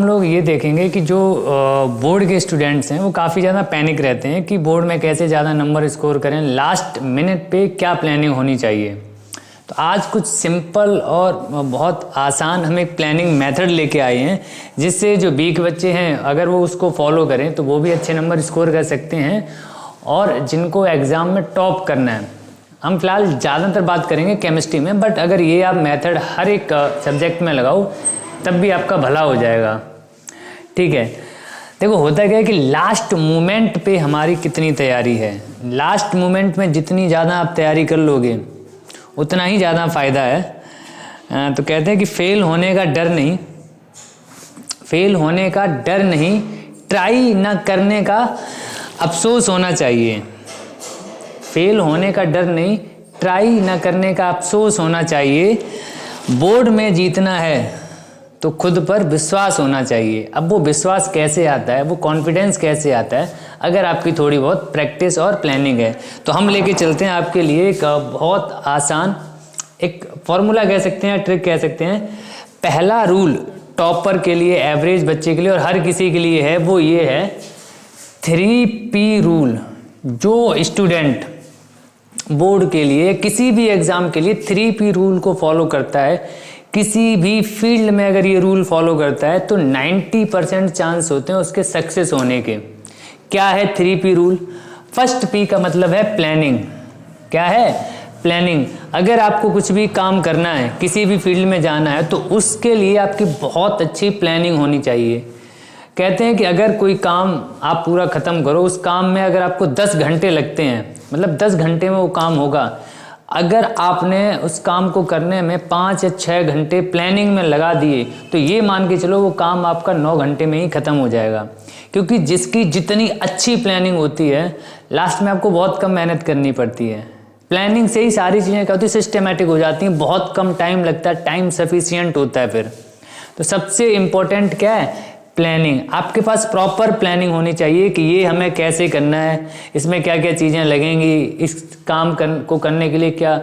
हम लोग ये देखेंगे कि जो बोर्ड के स्टूडेंट्स हैं वो काफ़ी ज़्यादा पैनिक रहते हैं कि बोर्ड में कैसे ज़्यादा नंबर स्कोर करें, लास्ट मिनट पे क्या प्लानिंग होनी चाहिए। तो आज कुछ सिंपल और बहुत आसान हम एक प्लानिंग मेथड लेके आए हैं, जिससे जो वीक बच्चे हैं अगर वो उसको फॉलो करें तो वो भी अच्छे नंबर स्कोर कर सकते हैं, और जिनको एग्ज़ाम में टॉप करना है। हम फिलहाल ज़्यादातर बात करेंगे केमिस्ट्री में, बट अगर ये आप मेथड हर एक सब्जेक्ट में लगाओ तब भी आपका भला हो जाएगा। ठीक है, देखो होता क्या है कि लास्ट मोमेंट पे हमारी कितनी तैयारी है। लास्ट मोमेंट में जितनी ज़्यादा आप तैयारी कर लोगे उतना ही ज़्यादा फ़ायदा है। तो कहते हैं कि फेल होने का डर नहीं, ट्राई ना करने का अफसोस होना चाहिए। फेल होने का डर नहीं, ट्राई ना करने का अफसोस होना चाहिए। बोर्ड में जीतना है तो खुद पर विश्वास होना चाहिए। अब वो विश्वास कैसे आता है, वो कॉन्फिडेंस कैसे आता है, अगर आपकी थोड़ी बहुत प्रैक्टिस और प्लानिंग है। तो हम लेके चलते हैं आपके लिए एक बहुत आसान एक फॉर्मूला कह सकते हैं, ट्रिक कह सकते हैं। पहला रूल टॉपर के लिए, एवरेज बच्चे के लिए और हर किसी के लिए है, वो ये है 3P रूल। जो स्टूडेंट बोर्ड के लिए, किसी भी एग्ज़ाम के लिए 3P रूल को फॉलो करता है, किसी भी फील्ड में अगर ये रूल फॉलो करता है तो 90% चांस होते हैं उसके सक्सेस होने के। क्या है 3P रूल? फर्स्ट P का मतलब है प्लानिंग। क्या है? प्लानिंग। अगर आपको कुछ भी काम करना है, किसी भी फील्ड में जाना है, तो उसके लिए आपकी बहुत अच्छी प्लानिंग होनी चाहिए। कहते हैं कि अगर कोई काम आप पूरा ख़त्म करो, उस काम में अगर आपको 10 घंटे लगते हैं, मतलब 10 घंटे में वो काम होगा। अगर आपने उस काम को करने में 5 या 6 घंटे प्लानिंग में लगा दिए तो ये मान के चलो वो काम आपका 9 घंटे में ही ख़त्म हो जाएगा। क्योंकि जिसकी जितनी अच्छी प्लानिंग होती है, लास्ट में आपको बहुत कम मेहनत करनी पड़ती है। प्लानिंग से ही सारी चीज़ें क्या होती है, सिस्टमेटिक हो जाती हैं, बहुत कम टाइम लगता है, टाइम सफिशिएंट होता है फिर। तो सबसे इम्पोर्टेंट क्या है? प्लानिंग। आपके पास प्रॉपर प्लानिंग होनी चाहिए कि ये हमें कैसे करना है, इसमें क्या क्या चीज़ें लगेंगी, इस काम को करने के लिए क्या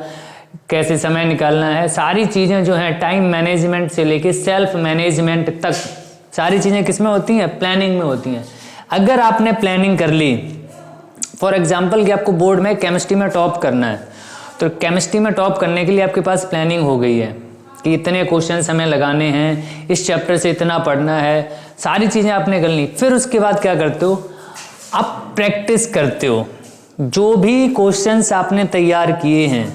कैसे समय निकालना है। सारी चीज़ें जो हैं, टाइम मैनेजमेंट से लेके सेल्फ मैनेजमेंट तक, सारी चीज़ें किस में होती हैं? प्लानिंग में होती हैं। अगर आपने प्लानिंग कर ली, फॉर एग्जाम्पल कि आपको बोर्ड में केमिस्ट्री में टॉप करना है, तो केमिस्ट्री में टॉप करने के लिए आपके पास प्लानिंग हो गई है कि इतने क्वेश्चंस हमें लगाने हैं, इस चैप्टर से इतना पढ़ना है, सारी चीज़ें आपने कर ली। फिर उसके बाद क्या करते हो? आप प्रैक्टिस करते हो। जो भी क्वेश्चंस आपने तैयार किए हैं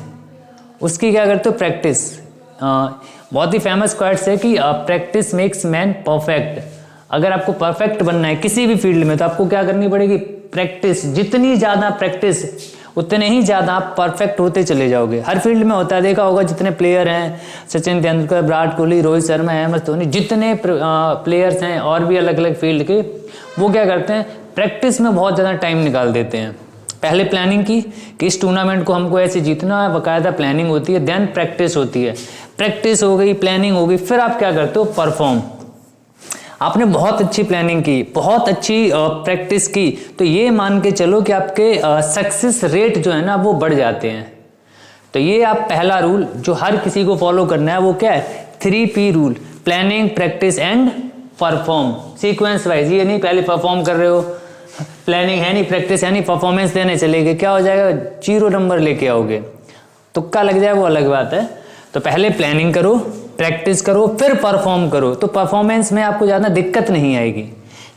उसकी क्या करते हो? प्रैक्टिस। बहुत ही फेमस क्वाइट्स है कि प्रैक्टिस मेक्स मैन परफेक्ट। अगर आपको परफेक्ट बनना है किसी भी फील्ड में तो आपको क्या करनी पड़ेगी? प्रैक्टिस। जितनी ज़्यादा प्रैक्टिस उतने ही ज़्यादा आप परफेक्ट होते चले जाओगे। हर फील्ड में होता है, देखा होगा जितने प्लेयर हैं, सचिन तेंदुलकर, विराट कोहली, रोहित शर्मा, MS धोनी, जितने प्लेयर्स हैं और भी अलग अलग फील्ड के, वो क्या करते हैं? प्रैक्टिस में बहुत ज़्यादा टाइम निकाल देते हैं। पहले प्लानिंग की कि इस टूर्नामेंट को हमको ऐसे जीतना है, बाकायदा प्लानिंग होती है, देन प्रैक्टिस होती है। प्रैक्टिस हो गई, प्लानिंग हो गई, फिर आप क्या करते हो? परफॉर्म। आपने बहुत अच्छी प्लानिंग की, बहुत अच्छी प्रैक्टिस की, तो ये मान के चलो कि आपके सक्सेस रेट जो है ना वो बढ़ जाते हैं। तो ये आप पहला रूल जो हर किसी को फॉलो करना है, वो क्या है? 3P rule. Planning, practice and perform. Sequence wise. ये नहीं पहले परफॉर्म कर रहे हो, प्लानिंग है नहीं, प्रैक्टिस है नहीं, परफॉर्मेंस देने चले गए, क्या हो जाएगा? 0 नंबर लेके आओगे, तुक्का लग जाए, वो अलग बात है। तो पहले प्लानिंग करो, प्रैक्टिस करो, फिर परफॉर्म करो, तो परफॉर्मेंस में आपको ज़्यादा दिक्कत नहीं आएगी।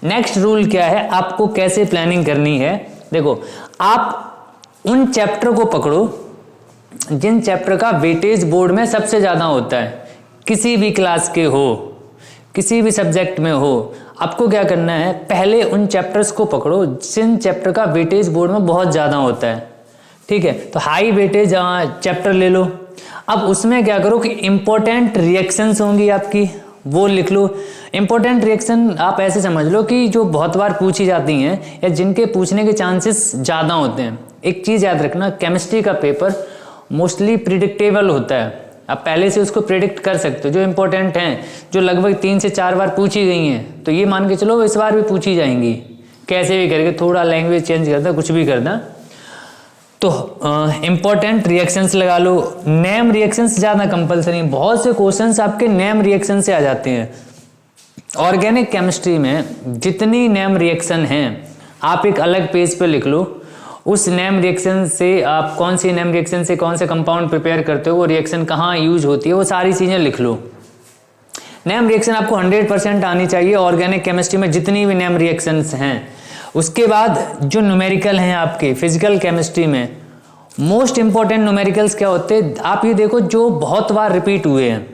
नेक्स्ट रूल क्या है? आपको कैसे प्लानिंग करनी है? देखो, आप उन चैप्टर को पकड़ो जिन चैप्टर का वेटेज बोर्ड में सबसे ज़्यादा होता है। किसी भी क्लास के हो, किसी भी सब्जेक्ट में हो, आपको क्या करना है? पहले उन चैप्टर्स को पकड़ो जिन चैप्टर का वेटेज बोर्ड में बहुत ज़्यादा होता है। ठीक है, तो हाई वेटेज चैप्टर ले लो। अब उसमें क्या करो कि इंपॉर्टेंट रिएक्शंस होंगी आपकी, वो लिख लो। इंपॉर्टेंट रिएक्शन आप ऐसे समझ लो कि जो बहुत बार पूछी जाती हैं या जिनके पूछने के चांसेस ज़्यादा होते हैं। एक चीज़ याद रखना, केमिस्ट्री का पेपर मोस्टली प्रिडिक्टेबल होता है। आप पहले से उसको प्रिडिक्ट कर सकते हो। जो इंपॉर्टेंट हैं, जो लगभग 3 से 4 बार पूछी गई हैं, तो ये मान के चलो इस बार भी पूछी जाएंगी। कैसे भी करके, थोड़ा लैंग्वेज चेंज करना, कुछ भी करना। तो इम्पोर्टेंट रिएक्शंस लगा लो। नेम रिएक्शंस ज़्यादा कंपलसरी हैं। बहुत से क्वेश्चंस आपके नेम रिएक्शन से आ जाते हैं। ऑर्गेनिक केमिस्ट्री में जितनी नेम रिएक्शन हैं आप एक अलग पेज पे लिख लो। उस नेम रिएक्शन से आप कौन सी नेम रिएक्शन से कौन से कंपाउंड प्रिपेयर करते हो, वो रिएक्शन कहाँ यूज होती है, वो सारी चीज़ें लिख लो। नेम रिएक्शन आपको 100% आनी चाहिए ऑर्गेनिक केमिस्ट्री में जितनी भी नेम रिएक्शंस हैं। उसके बाद जो न्यूमेरिकल हैं आपके फिजिकल केमिस्ट्री में, मोस्ट इंपॉर्टेंट न्यूमेरिकल्स क्या होते हैं आप ये देखो, जो बहुत बार रिपीट हुए हैं,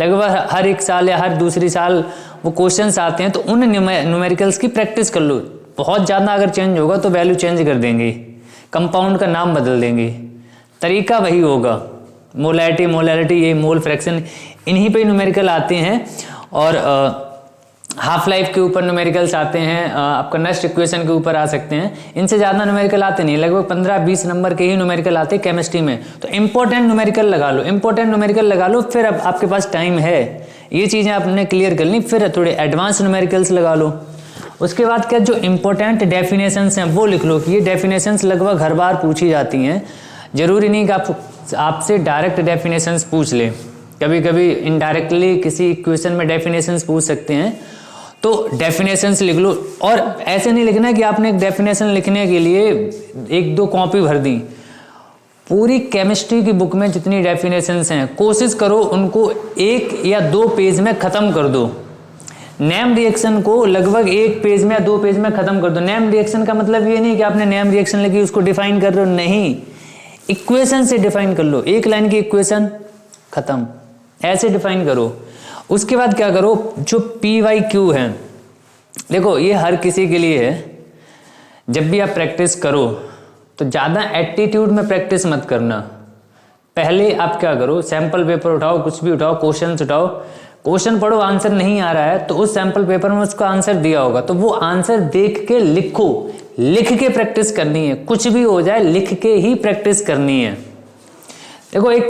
लगभग हर एक साल या हर दूसरी साल वो क्वेश्चंस आते हैं, तो उन न्यूमेरिकल्स की प्रैक्टिस कर लो। बहुत ज़्यादा अगर चेंज होगा तो वैल्यू चेंज कर देंगे, कंपाउंड का नाम बदल देंगे, तरीका वही होगा। मोलैरिटी, मोलैरिटी, ये मोल फ्रैक्शन, इन्हीं पे न्यूमेरिकल आते हैं। और हाफ लाइफ के ऊपर न्यूमेरिकल्स आते हैं, आपका नेक्स्ट इक्वेशन के ऊपर आ सकते हैं। इनसे ज़्यादा न्यूमेरिकल आते नहीं, लगभग 15-20 नंबर के ही न्यूमेरिकल आते हैं केमिस्ट्री में। तो इंपॉर्टेंट न्यूमेरिकल लगा लो, इंपॉर्टेंट न्यूमेरिकल लगा लो। फिर अब आपके पास टाइम है, ये चीज़ें आपने क्लियर कर ली, फिर थोड़े एडवांस न्यूमेरिकल्स लगा लो। उसके बाद क्या, जो इंपॉर्टेंट डेफिनेशंस हैं वो लिख लो कि ये डेफिनेशंस लगभग हर बार पूछी जाती हैं। जरूरी नहीं कि आपसे डायरेक्ट डेफिनेशंस पूछ ले, कभी कभी इनडायरेक्टली किसी इक्वेशन में डेफिनेशंस पूछ सकते हैं, तो डेफिनेशंस लिख लो। और ऐसे नहीं लिखना कि आपने एक डेफिनेशन लिखने के लिए 1-2 कॉपी भर दी। पूरी केमिस्ट्री की बुक में जितनी डेफिनेशंस हैं कोशिश करो उनको 1 या 2 पेज में ख़त्म कर दो। नेम रिएक्शन को लगभग 1 पेज में या 2 पेज में ख़त्म कर दो। नेम रिएक्शन का मतलब ये नहीं कि आपने नेम रिएक्शन लिखी उसको डिफाइन कर रहे हो, नहीं, इक्वेशन से डिफाइन कर लो। 1 लाइन की इक्वेशन खत्म, ऐसे डिफाइन करो। उसके बाद क्या करो, जो PYQ है, देखो ये हर किसी के लिए है। जब भी आप प्रैक्टिस करो तो ज़्यादा एटीट्यूड में प्रैक्टिस मत करना। पहले आप क्या करो, सैंपल पेपर उठाओ, कुछ भी उठाओ, क्वेश्चन उठाओ, क्वेश्चन पढ़ो, आंसर नहीं आ रहा है तो उस सैंपल पेपर में उसका आंसर दिया होगा, तो वो आंसर देख के लिखो, लिख के प्रैक्टिस करनी है। कुछ भी हो जाए लिख के ही प्रैक्टिस करनी है। देखो एक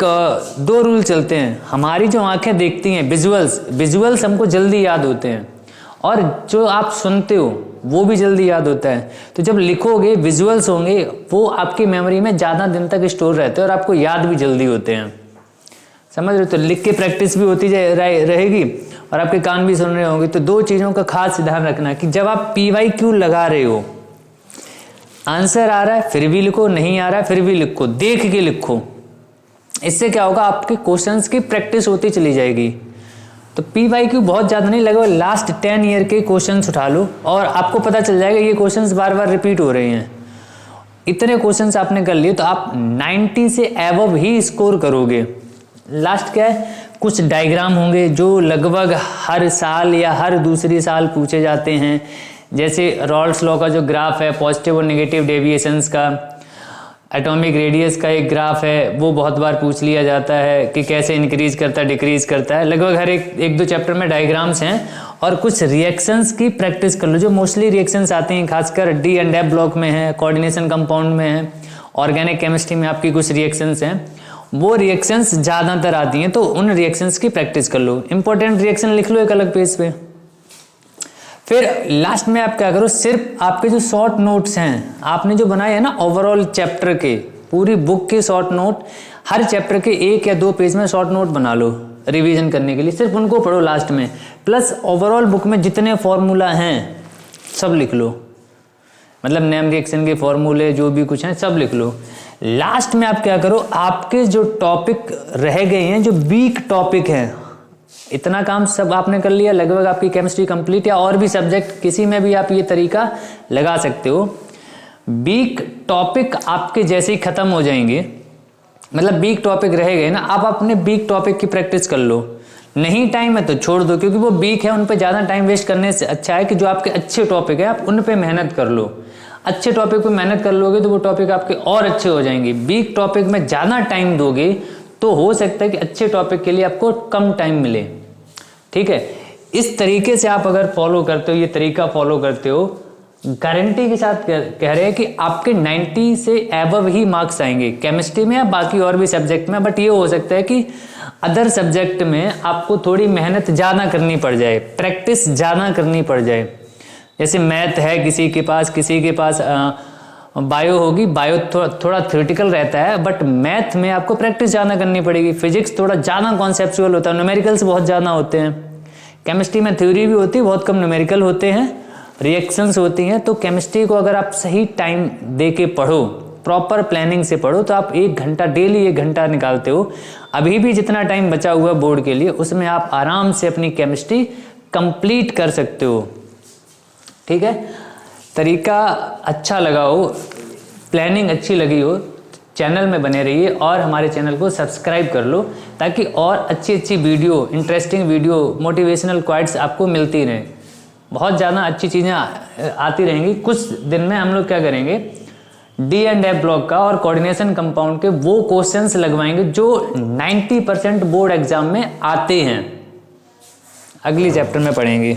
2 रूल चलते हैं, हमारी जो आंखें देखती हैं विजुअल्स हमको जल्दी याद होते हैं, और जो आप सुनते हो वो भी जल्दी याद होता है। तो जब लिखोगे विजुअल्स होंगे वो आपकी मेमोरी में ज़्यादा दिन तक स्टोर रहते हैं और आपको याद भी जल्दी होते हैं, समझ रहे हो। तो लिख के प्रैक्टिस भी होती रहेगी और आपके कान भी सुन रहे होंगे। तो 2 चीज़ों का खास ध्यान रखना कि जब आप PYQ लगा रहे हो, आंसर आ रहा है फिर भी लिखो, नहीं आ रहा है फिर भी लिखो, देख के लिखो। इससे क्या होगा, आपके क्वेश्चंस की प्रैक्टिस होती चली जाएगी। तो PYQ बहुत ज़्यादा नहीं, लगभग लास्ट 10 ईयर के क्वेश्चंस उठा लो और आपको पता चल जाएगा ये क्वेश्चंस बार बार रिपीट हो रहे हैं। इतने क्वेश्चंस आपने कर लिए तो आप 90 से एबव ही स्कोर करोगे। लास्ट क्या है, कुछ डायग्राम होंगे जो लगभग हर साल या हर दूसरी साल पूछे जाते हैं। जैसे रॉल्स लॉ का जो ग्राफ है पॉजिटिव और नेगेटिव डेविएशंस का, एटॉमिक रेडियस का एक ग्राफ है, वो बहुत बार पूछ लिया जाता है कि कैसे इंक्रीज करता है डिक्रीज करता है। लगभग हर एक 2 चैप्टर में डायग्राम्स हैं। और कुछ रिएक्शंस की प्रैक्टिस कर लो, जो मोस्टली रिएक्शंस आती हैं, खासकर D एंड F ब्लॉक में है, कोऑर्डिनेशन कंपाउंड में है, ऑर्गेनिक केमिस्ट्री में आपकी कुछ रिएक्शंस हैं, वो रिएक्शंस ज़्यादातर आती हैं, तो उन रिएक्शंस की प्रैक्टिस कर लो। इंपॉर्टेंट रिएक्शन लिख लो एक अलग पेज पे। फिर लास्ट में आप क्या करो, सिर्फ आपके जो शॉर्ट नोट्स हैं आपने जो बनाए हैं ना ओवरऑल चैप्टर के, पूरी बुक के शॉर्ट नोट, हर चैप्टर के 1 या 2 पेज में शॉर्ट नोट बना लो रिवीजन करने के लिए, सिर्फ उनको पढ़ो लास्ट में। प्लस ओवरऑल बुक में जितने फॉर्मूला हैं सब लिख लो, मतलब नेम रिएक्शन के फॉर्मूले जो भी कुछ हैं सब लिख लो। लास्ट में आप क्या करो, आपके जो टॉपिक रह गए हैं, जो वीक टॉपिक हैं, इतना काम सब आपने कर लिया, लगभग आपकी केमिस्ट्री कंप्लीट। या और भी सब्जेक्ट किसी में भी आप ये तरीका लगा सकते हो। वीक टॉपिक आपके जैसे ही खत्म हो जाएंगे, मतलब वीक टॉपिक रह गए ना, आप अपने वीक टॉपिक की प्रैक्टिस कर लो। नहीं टाइम है तो छोड़ दो, क्योंकि वो वीक है, उन पे ज़्यादा टाइम वेस्ट करने से अच्छा है कि जो आपके अच्छे टॉपिक है आप उन पे मेहनत कर लो। अच्छे टॉपिक पे मेहनत कर लोगे तो वो टॉपिक आपके और अच्छे हो जाएंगे। वीक टॉपिक में ज़्यादा टाइम दोगे तो हो सकता है कि अच्छे टॉपिक के लिए आपको कम टाइम मिले, ठीक है। इस तरीके से आप अगर फॉलो करते हो, ये तरीका फॉलो करते हो, गारंटी के साथ कह रहे हैं कि आपके 90 से एबव ही मार्क्स आएंगे केमिस्ट्री में या बाकी और भी सब्जेक्ट में। बट ये हो सकता है कि अदर सब्जेक्ट में आपको थोड़ी मेहनत ज़्यादा करनी पड़ जाए, प्रैक्टिस ज़्यादा करनी पड़ जाए। जैसे मैथ है किसी के पास बायो होगी, बायो थोड़ा थ्योरेटिकल रहता है, बट मैथ में आपको प्रैक्टिस ज़्यादा करनी पड़ेगी। फिजिक्स थोड़ा ज़्यादा कॉन्सेप्चुअल होता है, न्यूमेरिकल्स बहुत ज़्यादा होते हैं। केमिस्ट्री में थ्योरी भी होती है, बहुत कम न्यूमेरिकल होते हैं, रिएक्शंस होती हैं। तो केमिस्ट्री को अगर आप सही टाइम दे के पढ़ो, प्रॉपर प्लानिंग से पढ़ो, तो आप 1 घंटा डेली 1 घंटा निकालते हो, अभी भी जितना टाइम बचा हुआ बोर्ड के लिए उसमें आप आराम से अपनी केमिस्ट्री कंप्लीट कर सकते हो। ठीक है, तरीका अच्छा लगा हो, प्लानिंग अच्छी लगी हो, चैनल में बने रहिए और हमारे चैनल को सब्सक्राइब कर लो, ताकि और अच्छी अच्छी वीडियो, इंटरेस्टिंग वीडियो, मोटिवेशनल क्वाइट्स आपको मिलती रहें। बहुत ज़्यादा अच्छी चीज़ें आती रहेंगी। कुछ दिन में हम लोग क्या करेंगे, D&F ब्लॉक का और कोऑर्डिनेशन कंपाउंड के वो क्वेश्चंस लगवाएंगे जो 90% बोर्ड एग्जाम में आते हैं। अगली चैप्टर में पढ़ेंगे।